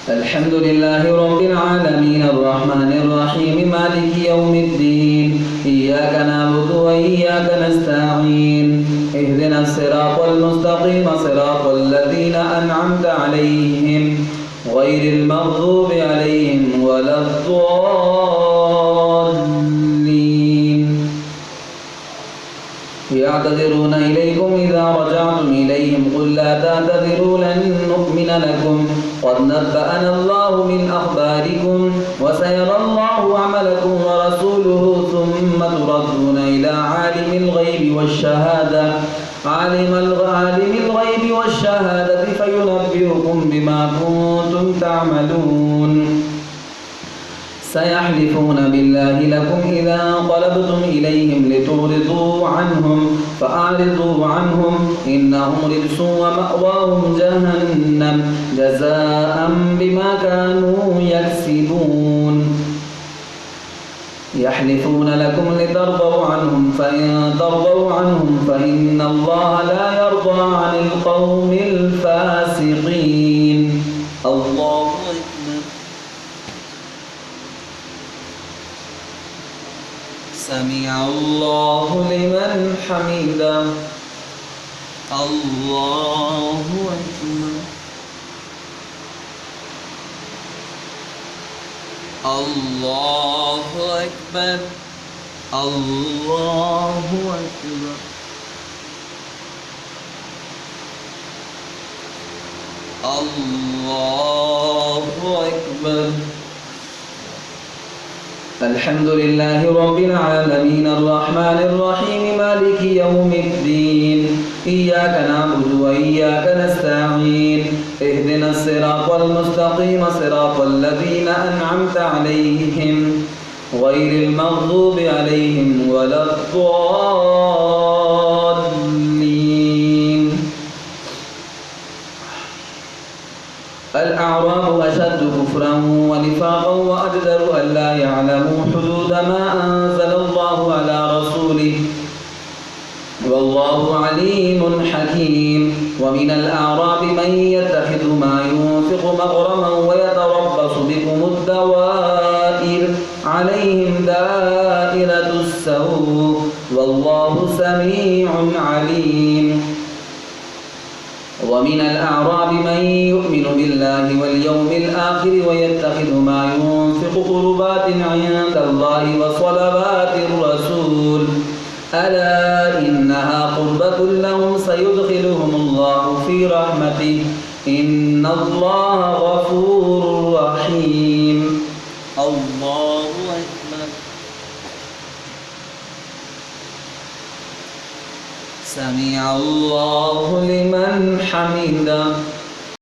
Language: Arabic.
الحمد لله رب العالمين الرحمن الرحيم مالك يوم الدين إياك نعبد وإياك نستعين اهدنا الصراط المستقيم صراط الذين أنعمت عليهم غير المغضوب عليهم ولا الضالين يعتذرون إليكم إذا رجعتم إليهم قل لا تعتذروا لن نؤمن لكم قد نبأنا الله من أخباركم وسيرى الله عملكم ورسوله ثم تردون إلى عالم الغيب والشهادة فينبئكم بما كنتم تعملون سيحلفون بالله لكم إذا انقلبتم إليهم لتعرضوا عنهم فأعرضوا عنهم إنهم رجس ومأواهم جهنم جزاء بما كانوا يكسبون يحلفون لكم لترضوا عنهم فإن ترضوا عنهم فإن الله لا يرضى عن القوم الفاسقين. الله أكبر. سمع الله لمن حمده. الله أكبر. الله أكبر. الله أكبر. الله أكبر. الحمد لله رب العالمين الرحمن الرحيم مالك يوم الدين إياك نعبد وإياك نستعين اهدنا الصراط المستقيم صراط الذين أنعمت عليهم غير المغضوب عليهم ولا الضالين. الأعراب أشد كفرا ونفاقا وأجدر أن لا يعلموا حدود ما أنزل الله على رسوله والله عليم حكيم. ومن الأعراب من يتخذ ما ينفق مغرما ويتربص بكم الدوائر عليهم دائرة السوء والله سميع عليم. ومن الأعراب من يؤمن بالله واليوم الآخر ويتخذ ما ينفق قربات عند الله وصلوات الرسول ألا إنها قربة لهم سيدخلهم الله في رحمته إن الله غفور رحيم. الله أكبر. سمع الله لمن حمده.